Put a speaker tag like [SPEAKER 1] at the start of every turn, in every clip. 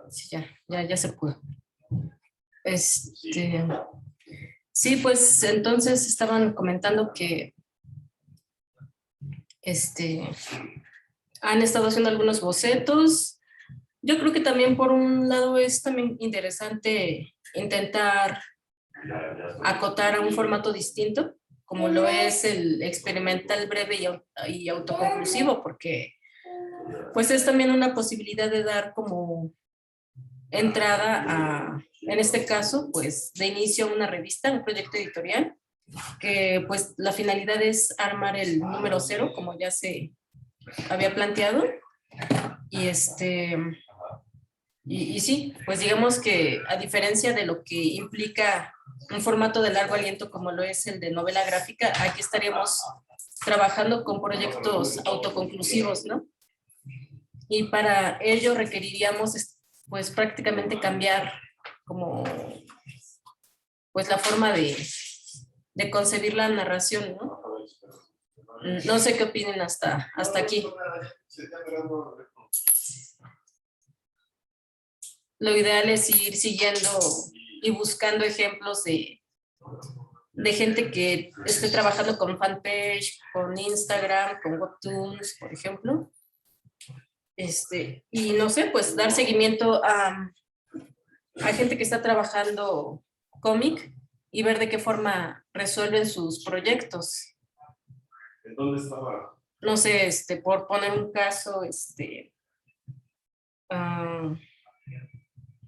[SPEAKER 1] Sí, ya se pudo. Sí, pues entonces estaban comentando que han estado haciendo algunos bocetos. Yo creo que también por un lado es también interesante intentar acotar a un formato distinto, como lo es el experimental breve y autoconclusivo, porque pues es también una posibilidad de dar como entrada a, en este caso, pues de inicio a una revista, un proyecto editorial, que pues la finalidad es armar el número cero, como ya se había planteado, y y sí, pues digamos que a diferencia de lo que implica un formato de largo aliento como lo es el de novela gráfica, aquí estaríamos trabajando con proyectos autoconclusivos, ¿no? Y para ello requeriríamos pues prácticamente cambiar como pues la forma de concebir la narración, ¿no? No sé qué opinen hasta aquí. Lo ideal es ir siguiendo y buscando ejemplos de gente que esté trabajando con fanpage, con Instagram, con Webtoons, por ejemplo. Y no sé, pues dar seguimiento a gente que está trabajando cómic y ver de qué forma resuelven sus proyectos.
[SPEAKER 2] ¿En dónde estaba?
[SPEAKER 1] No sé, por poner un caso,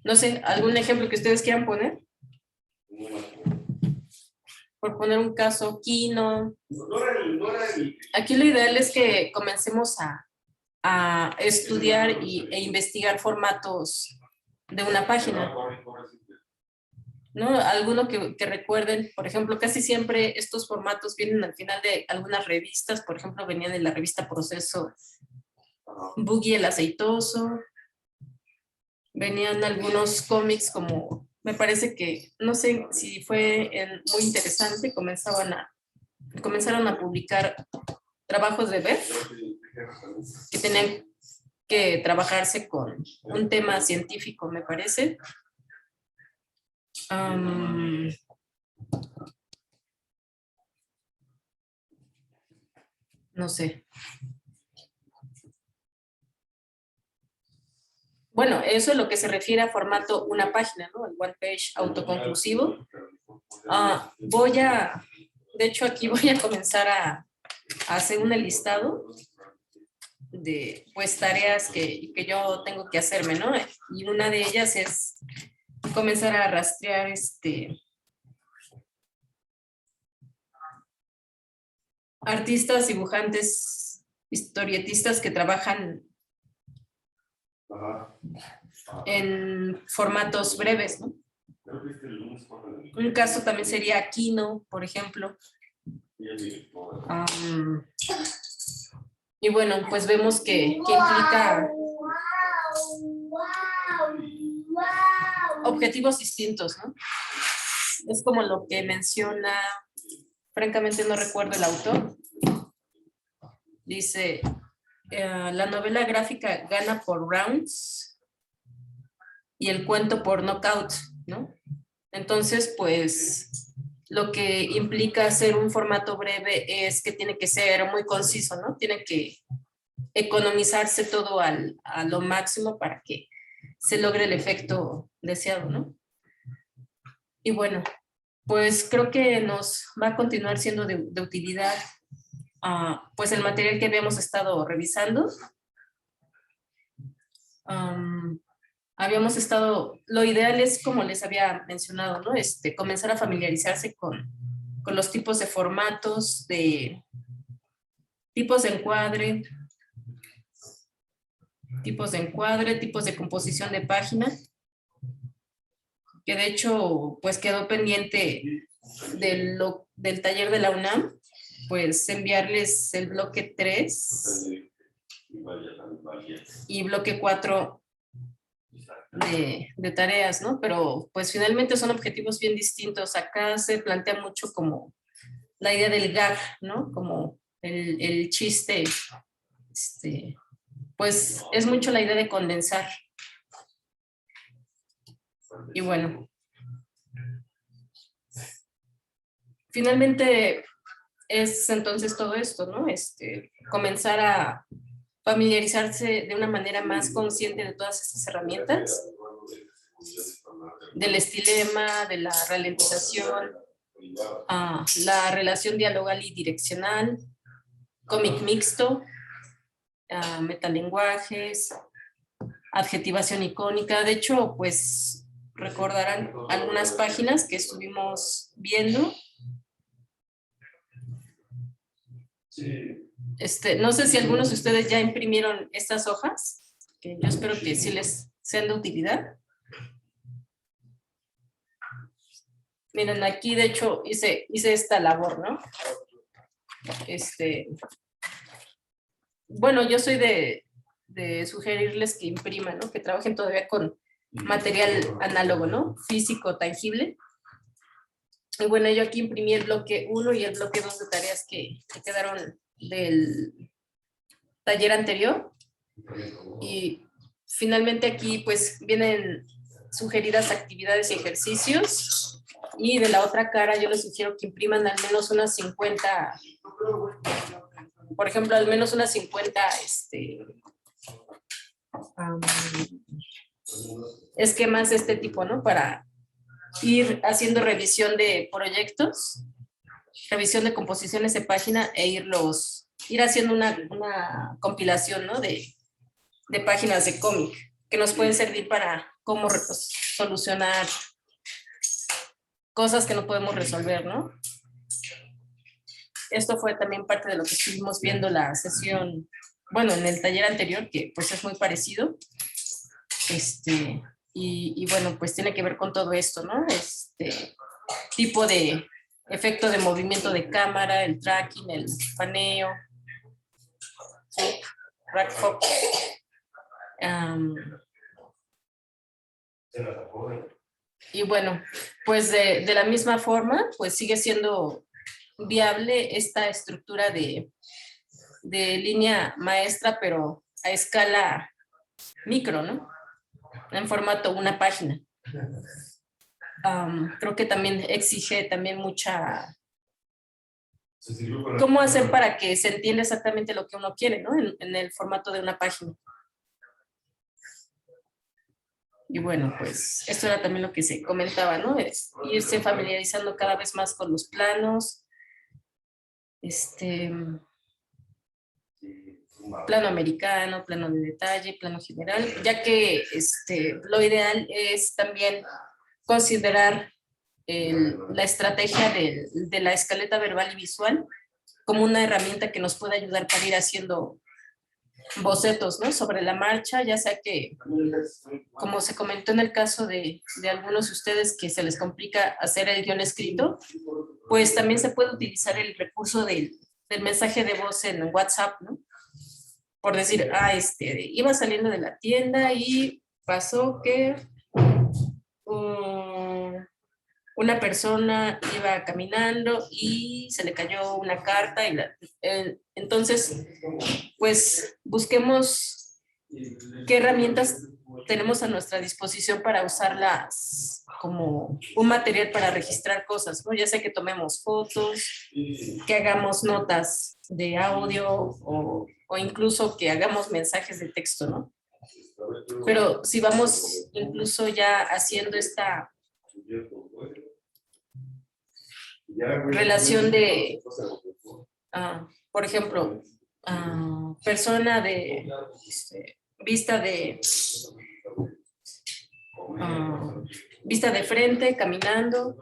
[SPEAKER 1] no sé, algún ejemplo que ustedes quieran poner. Por poner un caso, Kino. Aquí lo ideal es que comencemos a estudiar e investigar formatos de una página, ¿no? Alguno que recuerden, por ejemplo, casi siempre estos formatos vienen al final de algunas revistas, por ejemplo, venían de la revista Proceso Boogie el Aceitoso, venían algunos cómics como, me parece que, no sé si fue muy interesante, comenzaron a publicar trabajos de Beth, que tenían que trabajarse con un tema científico, me parece. No sé. Bueno, eso es lo que se refiere a formato una página, ¿no? El one page autoconclusivo. De hecho, aquí voy a comenzar a hacer un listado de pues tareas que yo tengo que hacerme, ¿no? Y una de ellas es comenzar a rastrear artistas, dibujantes, historietistas que trabajan en formatos breves, ¿no? Un caso también sería Kino, por ejemplo. Y bueno, pues vemos que implica objetivos distintos, ¿no? Es como lo que menciona, francamente no recuerdo el autor. Dice, la novela gráfica gana por rounds y el cuento por knockout, ¿no? Entonces, pues, lo que implica hacer un formato breve es que tiene que ser muy conciso, ¿no? Tiene que economizarse todo a lo máximo para que se logre el efecto deseado, ¿no? Y bueno, pues creo que nos va a continuar siendo de utilidad pues el material que habíamos estado revisando. Lo ideal es, como les había mencionado, ¿no? Comenzar a familiarizarse con los tipos de formatos, tipos de encuadre, tipos de composición de página, que de hecho, pues quedó pendiente del taller de la UNAM, pues enviarles el bloque 3 y bloque 4 de tareas, ¿no? Pero pues finalmente son objetivos bien distintos. Acá se plantea mucho como la idea del gag, ¿no? Como el chiste, pues es mucho la idea de condensar. Y bueno, finalmente es entonces todo esto, ¿no? Comenzar a familiarizarse de una manera más consciente de todas estas herramientas, del estilema, de la ralentización, la relación dialogal y direccional, cómic mixto, metalenguajes, adjetivación icónica. De hecho, pues recordarán algunas páginas que estuvimos viendo. No sé si algunos de ustedes ya imprimieron estas hojas, que yo espero que sí les sean de utilidad. Miren, aquí de hecho hice esta labor, ¿no? Bueno, yo soy de sugerirles que impriman, ¿no? Que trabajen todavía con material análogo, ¿no? Físico, tangible. Y bueno, yo aquí imprimí el bloque 1 y el bloque 2 de tareas que quedaron del taller anterior. Y finalmente aquí pues vienen sugeridas actividades y ejercicios. Y de la otra cara yo les sugiero que impriman al menos unas 50, por ejemplo, al menos unas 50 esquemas de este tipo, ¿no? Para ir haciendo revisión de proyectos, revisión de composiciones de página e ir haciendo una compilación, ¿no? de páginas de cómic que nos pueden servir para cómo solucionar cosas que no podemos resolver, ¿no? Esto fue también parte de lo que estuvimos viendo la sesión, bueno, en el taller anterior, que pues es muy parecido. Y bueno, pues tiene que ver con todo esto, ¿no? Tipo de efecto de movimiento de cámara, el tracking, el paneo, rack focus. Y bueno, pues de la misma forma, pues sigue siendo viable esta estructura de línea maestra, pero a escala micro, ¿no? En formato una página. Creo que también exige también mucha... ¿Cómo hacer para que se entienda exactamente lo que uno quiere, ¿no? En el formato de una página. Y bueno, pues esto era también lo que se comentaba, ¿no? Es irse familiarizando cada vez más con los planos. Plano americano, plano de detalle, plano general, ya que lo ideal es también considerar la estrategia de la escaleta verbal y visual como una herramienta que nos puede ayudar para ir haciendo bocetos, ¿no? Sobre la marcha, ya sea que, como se comentó en el caso de algunos de ustedes que se les complica hacer el guión escrito, pues también se puede utilizar el recurso del mensaje de voz en WhatsApp, ¿no? Por decir, iba saliendo de la tienda y pasó que una persona iba caminando y se le cayó una carta. Entonces, pues busquemos qué herramientas tenemos a nuestra disposición para usarlas como un material para registrar cosas, ¿no? Ya sea que tomemos fotos, que hagamos notas de audio o incluso que hagamos mensajes de texto, ¿no? Pero si vamos incluso ya haciendo esta relación de, por ejemplo, persona de vista de frente, caminando,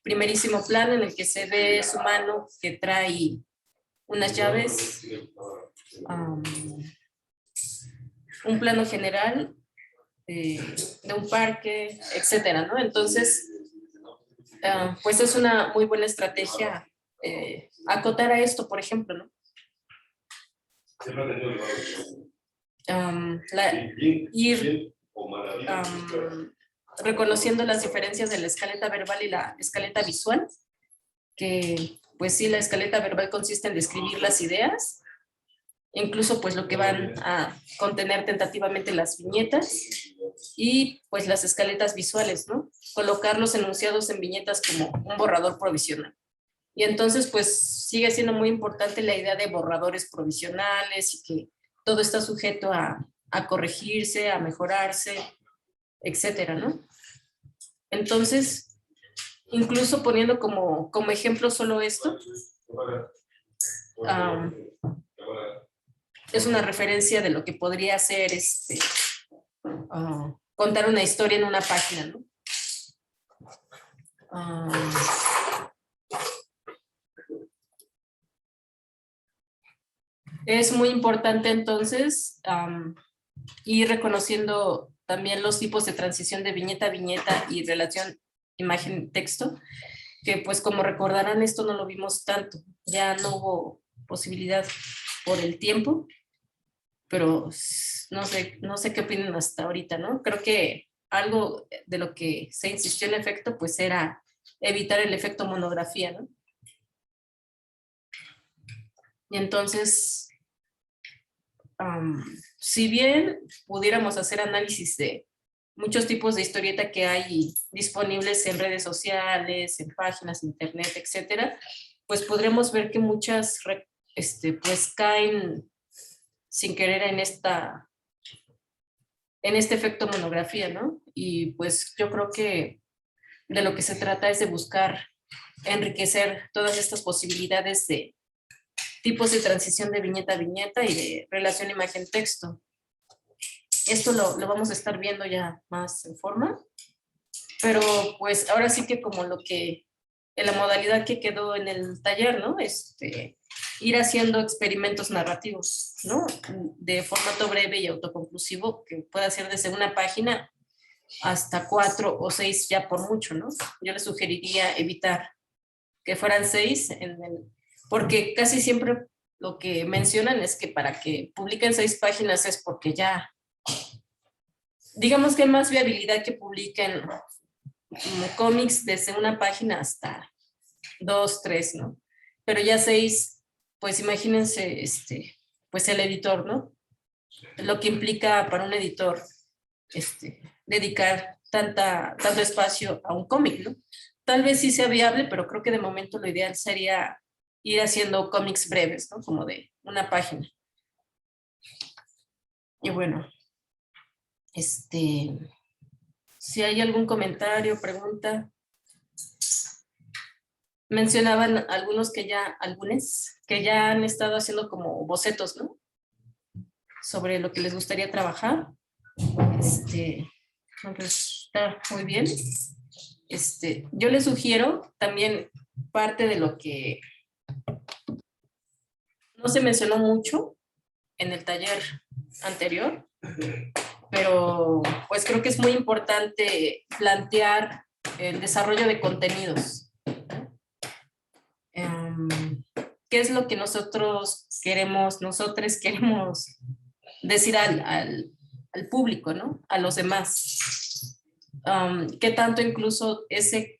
[SPEAKER 1] primerísimo plano en el que se ve su mano que trae unas llaves, un plano general de un parque, etcétera, ¿no? Entonces, pues es una muy buena estrategia acotar a esto, por ejemplo, ¿no? Ir reconociendo las diferencias de la escaleta verbal y la escaleta visual, que pues sí, la escaleta verbal consiste en describir las ideas incluso pues lo que van a contener tentativamente las viñetas y pues las escaletas visuales, ¿no? Colocar los enunciados en viñetas como un borrador provisional. Y entonces pues sigue siendo muy importante la idea de borradores provisionales y que todo está sujeto a corregirse, a mejorarse, etcétera, ¿no? Entonces, incluso poniendo como ejemplo solo esto, es una referencia de lo que podría ser contar una historia en una página, ¿no? Es muy importante entonces ir reconociendo también los tipos de transición de viñeta a viñeta y relación imagen-texto, que pues como recordarán esto no lo vimos tanto, ya no hubo posibilidad por el tiempo, pero no sé qué opinan hasta ahorita, ¿no? Creo que algo de lo que se insistió en efecto pues era evitar el efecto monografía, ¿no? Y entonces, si bien pudiéramos hacer análisis de muchos tipos de historieta que hay disponibles en redes sociales, en páginas, internet, etcétera, pues podremos ver que muchas pues caen sin querer en este efecto monografía, ¿no? Y pues yo creo que de lo que se trata es de buscar enriquecer todas estas posibilidades de tipos de transición de viñeta a viñeta y de relación imagen-texto. Esto lo vamos a estar viendo ya más en forma, pero pues ahora sí que como lo que, en la modalidad que quedó en el taller, ¿no? Ir haciendo experimentos narrativos, ¿no? De formato breve y autoconclusivo, que pueda ser desde una página hasta 4 o 6 ya por mucho, ¿no? Yo les sugeriría evitar que fueran 6, porque casi siempre lo que mencionan es que para que publiquen 6 páginas es porque ya, digamos que hay más viabilidad que publiquen cómics desde una página hasta 2, 3, ¿no? Pero ya 6, pues imagínense, pues el editor, ¿no? Lo que implica para un editor, dedicar tanto espacio a un cómic, ¿no? Tal vez sí sea viable, pero creo que de momento lo ideal sería ir haciendo cómics breves, ¿no? Como de una página. Y bueno, si hay algún comentario, pregunta. Mencionaban algunos que ya han estado haciendo como bocetos, ¿no? Sobre lo que les gustaría trabajar. Está muy bien. Yo les sugiero también parte de lo que no se mencionó mucho en el taller anterior, pero pues creo que es muy importante plantear el desarrollo de contenidos. ¿Qué es lo que nosotros queremos decir al público, ¿no? A los demás? ¿Qué tanto incluso ese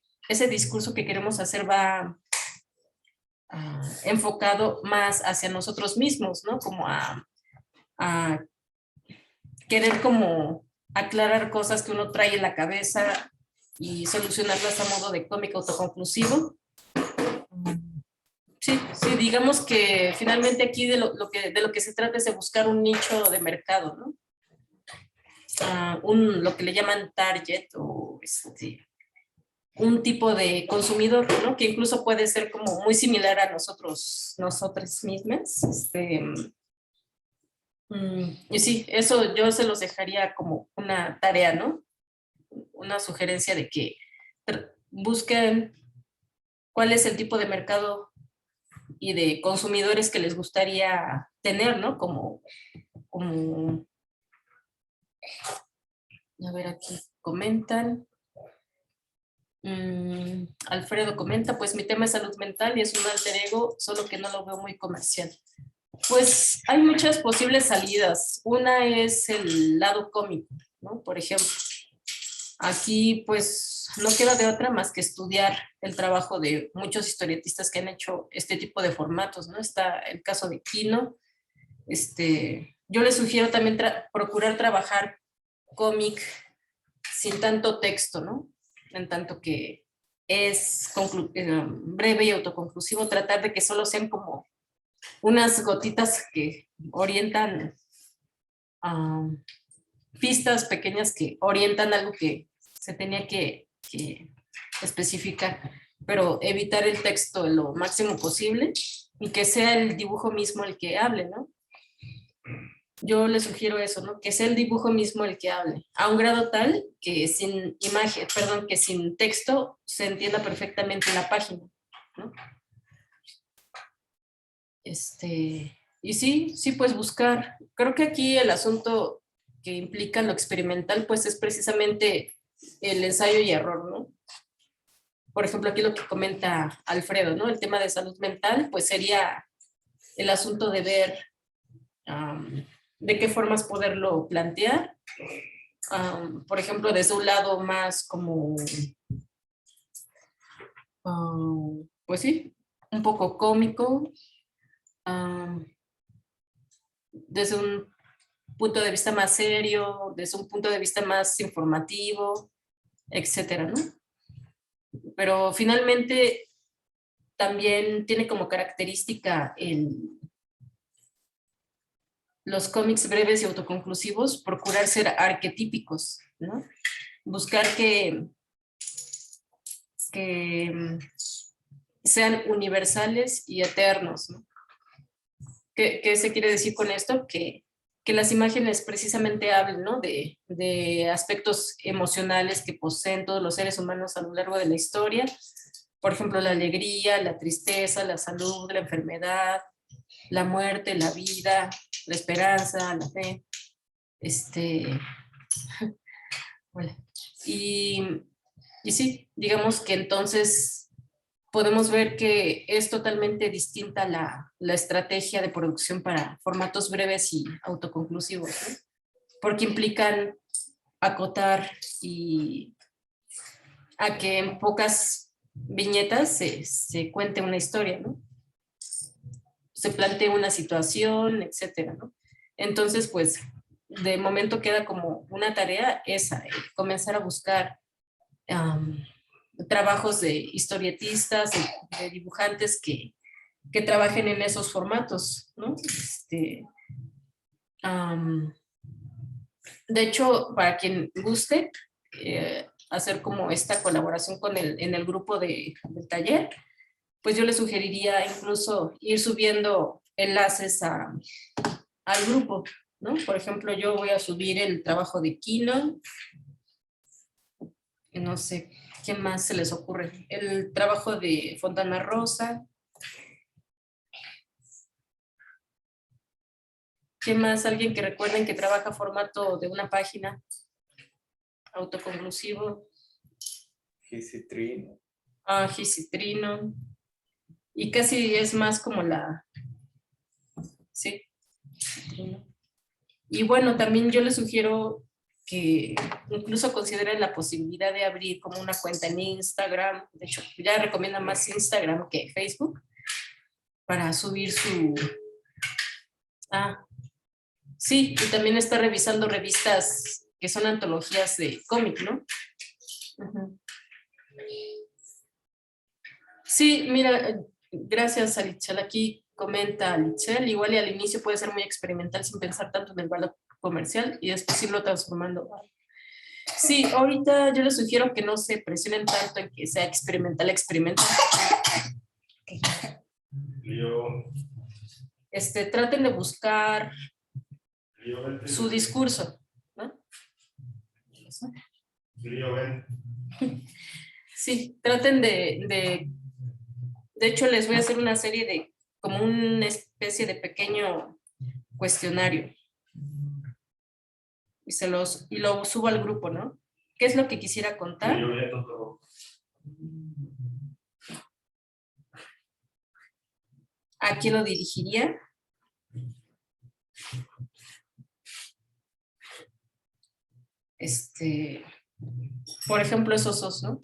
[SPEAKER 1] discurso que queremos hacer va enfocado más hacia nosotros mismos, ¿no? Como a querer como aclarar cosas que uno trae en la cabeza y solucionarlas a modo de cómic autoconclusivo. Sí, digamos que finalmente aquí de lo que se trata es de buscar un nicho de mercado, ¿no? Lo que le llaman target o un tipo de consumidor, ¿no? Que incluso puede ser como muy similar a nosotras mismas. Y sí, eso yo se los dejaría como una tarea, ¿no? Una sugerencia de que busquen cuál es el tipo de mercado y de consumidores que les gustaría tener, ¿no? Como a ver, aquí comentan. Alfredo comenta, pues mi tema es salud mental y es un alter ego, solo que no lo veo muy comercial. Pues hay muchas posibles salidas. Una es el lado cómico, ¿no? Por ejemplo, aquí pues no queda de otra más que estudiar el trabajo de muchos historietistas que han hecho este tipo de formatos, ¿no? Está el caso de Kino, Yo les sugiero también procurar trabajar cómic sin tanto texto, ¿no? En tanto que es breve y autoconclusivo, tratar de que solo sean como unas gotitas que orientan, pistas pequeñas que orientan algo que se tenía que especificar, pero evitar el texto lo máximo posible y que sea el dibujo mismo el que hable, ¿no? Yo le sugiero eso, ¿no? Que sea el dibujo mismo el que hable, a un grado tal que sin imagen, perdón, que sin texto se entienda perfectamente la página, ¿no? Y sí, pues buscar. Creo que aquí el asunto que implica lo experimental, pues es precisamente el ensayo y error, ¿no? Por ejemplo, aquí lo que comenta Alfredo, ¿no? El tema de salud mental, pues sería el asunto de ver de qué formas poderlo plantear. Por ejemplo, desde un lado más como, pues sí, un poco cómico, desde un punto de vista más serio, desde un punto de vista más informativo, etcétera, ¿no? Pero finalmente también tiene como característica los cómics breves y autoconclusivos procurar ser arquetípicos, ¿no? Buscar que sean universales y eternos, ¿no? ¿Qué se quiere decir con esto? Que las imágenes precisamente hablan, ¿no? De aspectos emocionales que poseen todos los seres humanos a lo largo de la historia. Por ejemplo, la alegría, la tristeza, la salud, la enfermedad, la muerte, la vida, la esperanza, la fe. Bueno, y sí, digamos que entonces podemos ver que es totalmente distinta la estrategia de producción para formatos breves y autoconclusivos, ¿no? Porque implican acotar y a que en pocas viñetas se cuente una historia, ¿no? Se plantee una situación, etcétera, ¿no? Entonces, pues, de momento queda como una tarea esa, comenzar a buscar trabajos de historietistas, de dibujantes que trabajen en esos formatos, ¿no? De hecho, para quien guste, hacer como esta colaboración en el grupo del taller, pues yo le sugeriría incluso ir subiendo enlaces al grupo, ¿no? Por ejemplo, yo voy a subir el trabajo de Kino, no sé, ¿qué más se les ocurre? El trabajo de Fontana Rosa. ¿Qué más? Alguien que recuerden que trabaja formato de una página autoconclusivo.
[SPEAKER 3] Gisitrino.
[SPEAKER 1] Gisitrino. Y casi es más como sí. Y bueno, también yo les sugiero que incluso consideren la posibilidad de abrir como una cuenta en Instagram. De hecho, ya recomiendan más Instagram que Facebook para subir su... sí, y también está revisando revistas que son antologías de cómic, ¿no? Uh-huh. Sí, mira, gracias a Lichel. Aquí comenta Lichel, igual y al inicio puede ser muy experimental sin pensar tanto en el valor comercial y después irlo transformando. Sí, ahorita yo les sugiero que no se presionen tanto en que sea experimental. Traten de buscar su discurso, ¿no? Sí, traten de hecho les voy a hacer una serie de como una especie de pequeño cuestionario y lo subo al grupo, ¿no? ¿Qué es lo que quisiera contar? ¿A quién lo dirigiría? Por ejemplo, esos dos, ¿no?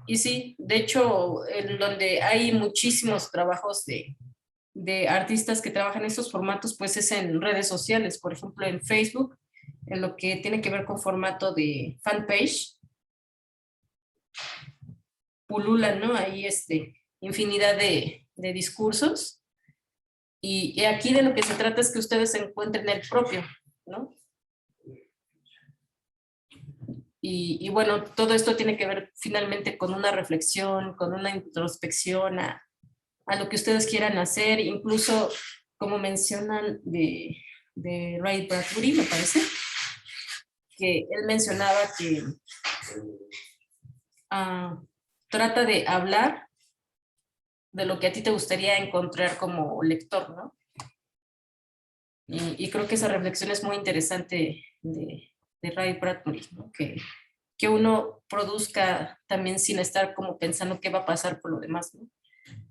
[SPEAKER 1] Y sí, de hecho, en donde hay muchísimos trabajos de de artistas que trabajan estos formatos, pues es en redes sociales, por ejemplo en Facebook, en lo que tiene que ver con formato de fanpage, pululan, ¿no? Ahí infinidad de discursos. Y aquí de lo que se trata es que ustedes encuentren el propio, ¿no? Y bueno, todo esto tiene que ver finalmente con una reflexión, con una introspección a lo que ustedes quieran hacer, incluso como mencionan de Ray Bradbury, me parece, que él mencionaba que trata de hablar de lo que a ti te gustaría encontrar como lector, ¿no? Y creo que esa reflexión es muy interesante de Ray Bradbury, ¿no? Que uno produzca también sin estar como pensando qué va a pasar por lo demás, ¿no?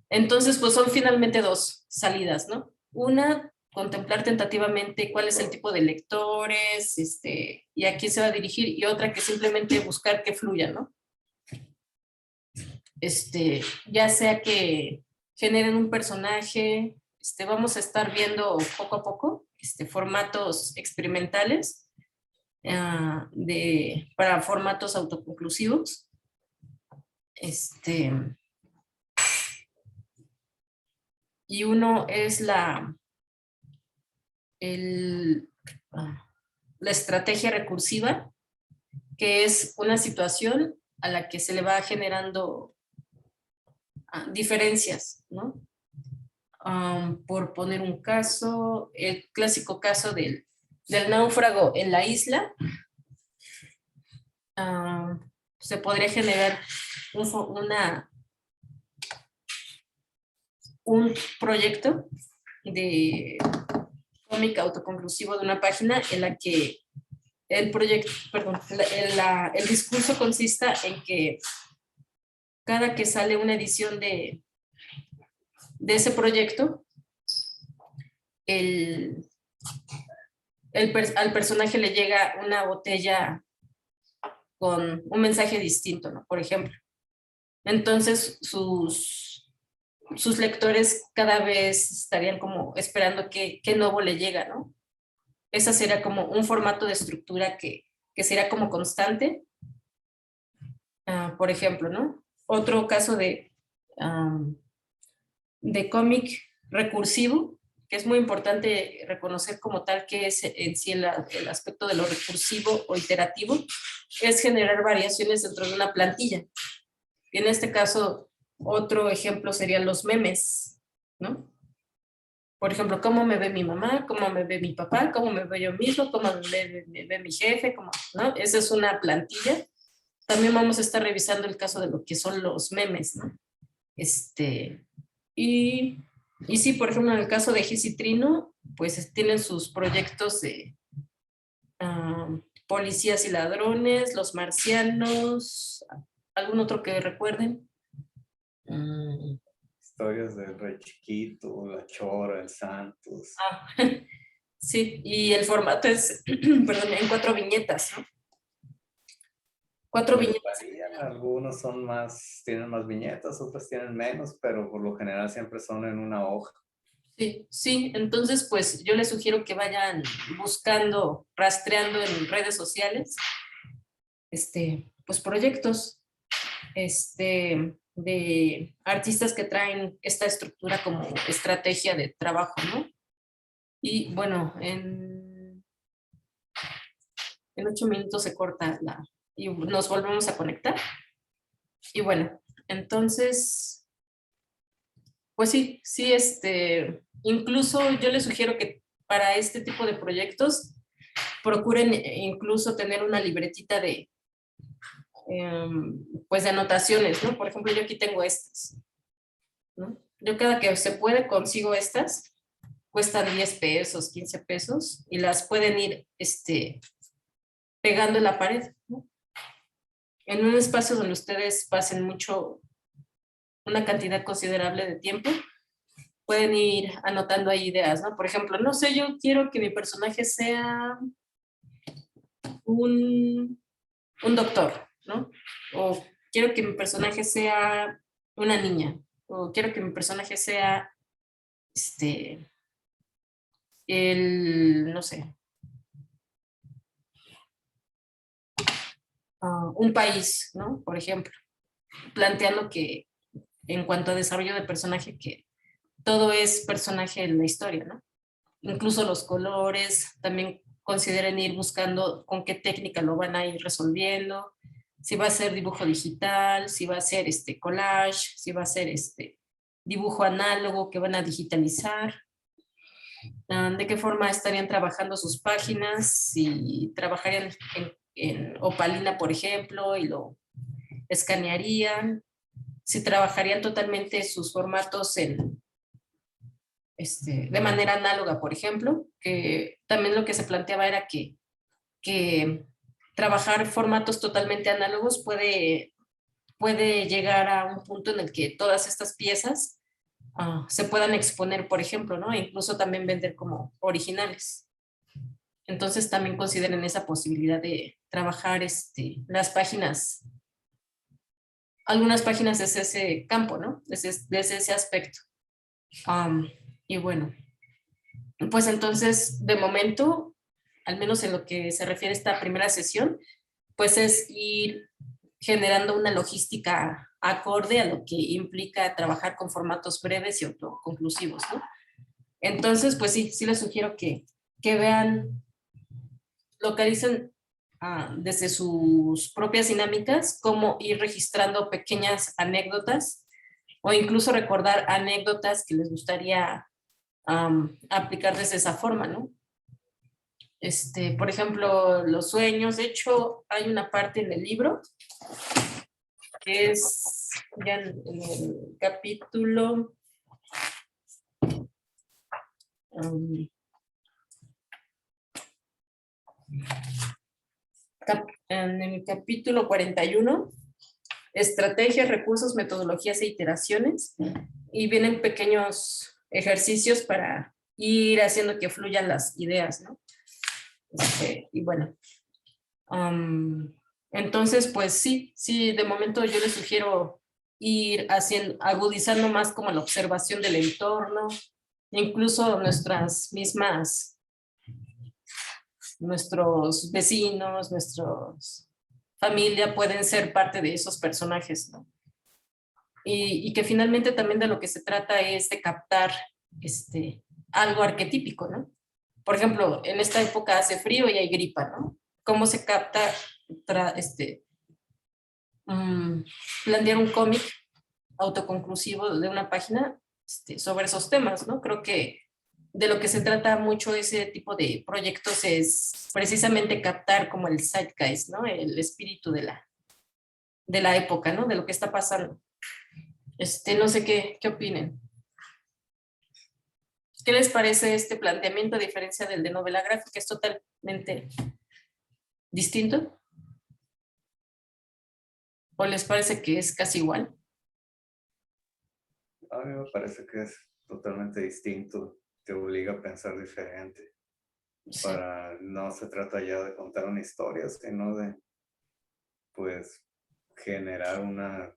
[SPEAKER 1] Entonces, pues son finalmente dos salidas, ¿no? Una, contemplar tentativamente cuál es el tipo de lectores, y a quién se va a dirigir, y otra que simplemente buscar que fluya, ¿no? Ya sea que generen un personaje, vamos a estar viendo poco a poco formatos experimentales para formatos autoconclusivos. Y uno es la estrategia recursiva, que es una situación a la que se le va generando diferencias, ¿no? Por poner un caso, el clásico caso del náufrago en la isla, se podría generar un proyecto de cómic autoconclusivo de una página en la que el discurso consista en que cada que sale una edición de ese proyecto, al personaje le llega una botella con un mensaje distinto, ¿no? Por ejemplo. Entonces, sus lectores cada vez estarían como esperando qué nuevo le llega, ¿no? Esa sería como un formato de estructura que sería como constante. Por ejemplo, ¿no? Otro caso de cómic recursivo, que es muy importante reconocer como tal que es en sí el aspecto de lo recursivo o iterativo, es generar variaciones dentro de una plantilla. Y en este caso, otro ejemplo serían los memes, ¿no? Por ejemplo, cómo me ve mi mamá, cómo me ve mi papá, cómo me veo yo mismo, cómo me ve mi jefe, ¿no? Esa es una plantilla. También vamos a estar revisando el caso de lo que son los memes, ¿no? Y sí, por ejemplo, en el caso de Gis y Trino, pues tienen sus proyectos de Policías y Ladrones, Los Marcianos, ¿algún otro que recuerden?
[SPEAKER 3] Historias del Rey Chiquito, La Chora, El Santos.
[SPEAKER 1] Sí, y el formato es, perdón, en 4 viñetas, ¿no? 4 viñetas.
[SPEAKER 3] Algunos tienen más viñetas, otros tienen menos, pero por lo general siempre son en una hoja.
[SPEAKER 1] Sí, entonces pues yo les sugiero que vayan buscando, rastreando en redes sociales, pues proyectos, de artistas que traen esta estructura como estrategia de trabajo, ¿no? Y bueno, en 8 minutos se corta y nos volvemos a conectar. Y bueno, entonces, pues sí, incluso yo les sugiero que para este tipo de proyectos procuren incluso tener una libretita pues de anotaciones, ¿no? Por ejemplo, yo aquí tengo estas, ¿no? Yo cada que se puede consigo estas, cuestan 10 pesos, 15 pesos, y las pueden ir pegando en la pared, ¿no? En un espacio donde ustedes pasen una cantidad considerable de tiempo, pueden ir anotando ahí ideas, ¿no? Por ejemplo, no sé, yo quiero que mi personaje sea un doctor, ¿no? O quiero que mi personaje sea una niña, o quiero que mi personaje sea no sé, un país, ¿no? Por ejemplo, planteando que en cuanto a desarrollo de personaje, que todo es personaje en la historia, ¿no? Incluso los colores, también consideren ir buscando con qué técnica lo van a ir resolviendo, si va a ser dibujo digital, si va a ser collage, si va a ser dibujo análogo que van a digitalizar, de qué forma estarían trabajando sus páginas, si trabajarían en Opalina, por ejemplo, y lo escanearían, si trabajarían totalmente sus formatos de manera análoga, por ejemplo, que también lo que se planteaba era que trabajar formatos totalmente análogos puede llegar a un punto en el que todas estas piezas se puedan exponer, por ejemplo, ¿no? E incluso también vender como originales. Entonces también consideren esa posibilidad de trabajar las páginas, algunas páginas desde ese campo, ¿no? Desde ese aspecto. Y bueno, pues entonces, de momento, al menos en lo que se refiere a esta primera sesión, pues es ir generando una logística acorde a lo que implica trabajar con formatos breves y autoconclusivos, ¿no? Entonces, pues sí les sugiero que vean, localicen desde sus propias dinámicas cómo ir registrando pequeñas anécdotas o incluso recordar anécdotas que les gustaría aplicar desde esa forma, ¿no? Por ejemplo, los sueños. De hecho, hay una parte en el libro que es ya en el capítulo en el capítulo 41, estrategias, recursos, metodologías e iteraciones, y vienen pequeños ejercicios para ir haciendo que fluyan las ideas, ¿no? Y bueno, entonces pues sí, de momento yo les sugiero ir agudizando más como la observación del entorno, incluso nuestros vecinos, nuestros familia pueden ser parte de esos personajes, ¿no? Y que finalmente también de lo que se trata es de captar algo arquetípico, ¿no? Por ejemplo, en esta época hace frío y hay gripa, ¿no? ¿Cómo se capta plantear un cómic autoconclusivo de una página sobre esos temas, ¿no? Creo que de lo que se trata mucho ese tipo de proyectos es precisamente captar como el zeitgeist, ¿no? El espíritu de la época, ¿no? De lo que está pasando. No sé qué opinen. ¿Qué les parece este planteamiento a diferencia del de novela gráfica? ¿Es totalmente distinto? ¿O les parece que es casi igual?
[SPEAKER 3] A mí me parece que es totalmente distinto, te obliga a pensar diferente.
[SPEAKER 1] Sí.
[SPEAKER 3] No se trata ya de contar una historia, sino de, pues, generar un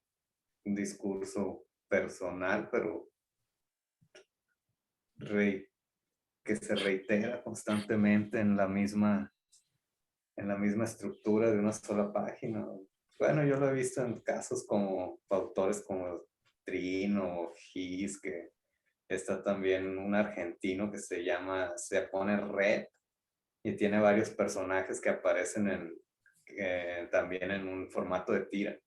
[SPEAKER 3] discurso personal, pero que se reitera constantemente en la misma estructura de una sola página. Bueno, yo lo he visto en casos como autores como Trino, Gis, que está también un argentino que se pone Red, y tiene varios personajes que aparecen también en un formato de tira.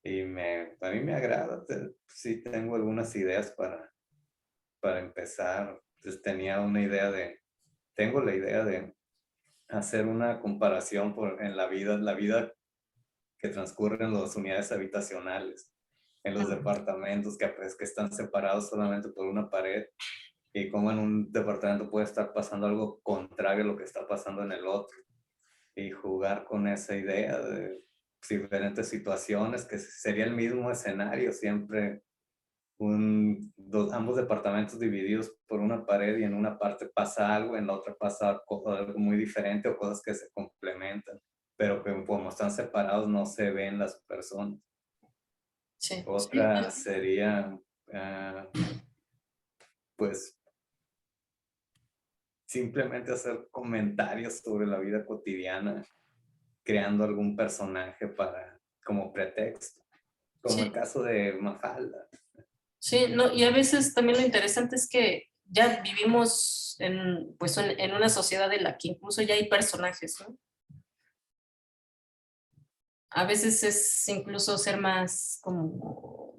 [SPEAKER 3] Y a mí me agrada, sí tengo algunas ideas para empezar. Entonces tengo la idea de hacer una comparación en la vida que transcurre en las unidades habitacionales, en los departamentos pues, que están separados solamente por una pared, y cómo en un departamento puede estar pasando algo contrario a lo que está pasando en el otro, y jugar con esa idea de diferentes situaciones, que sería el mismo escenario, siempre ambos departamentos divididos por una pared, y en una parte pasa algo, en la otra pasa algo muy diferente o cosas que se complementan, pero que como están separados no se ven las personas.
[SPEAKER 1] Sí.
[SPEAKER 3] Otra sería pues simplemente hacer comentarios sobre la vida cotidiana, creando algún personaje como pretexto, como el
[SPEAKER 1] Sí,
[SPEAKER 3] caso de Mafalda.
[SPEAKER 1] sí, no, y a veces también lo interesante es que ya vivimos pues, en una sociedad en la que incluso ya hay personajes, ¿no? A veces es incluso ser más como,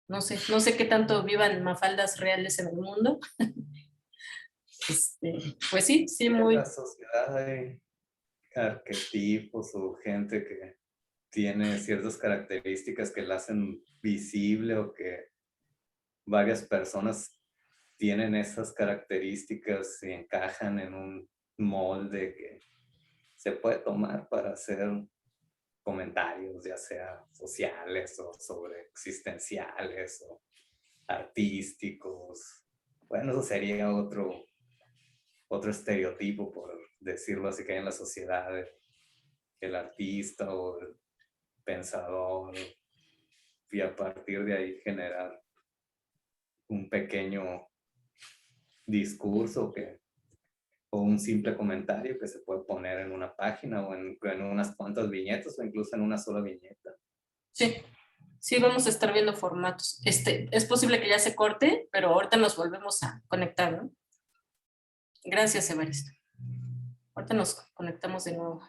[SPEAKER 1] no sé qué tanto vivan mafaldas reales en el mundo. Pues sí, sí,
[SPEAKER 3] En
[SPEAKER 1] muy,
[SPEAKER 3] la sociedad hay arquetipos o gente que tiene ciertas características que la hacen visible o que varias personas tienen esas características y encajan en un molde que se puede tomar para hacer comentarios, ya sea sociales o sobre existenciales o artísticos. Bueno, eso sería otro estereotipo, por decirlo así, que hay en la sociedad, el artista o el pensador, y a partir de ahí generar un pequeño discurso o un simple comentario que se puede poner en una página o en unas cuantas viñetas o incluso en una sola viñeta.
[SPEAKER 1] sí, sí, vamos a estar viendo formatos. Es posible que ya se corte, pero ahorita nos volvemos a conectar, ¿no? Gracias, Evaristo. Ahorita nos conectamos de nuevo.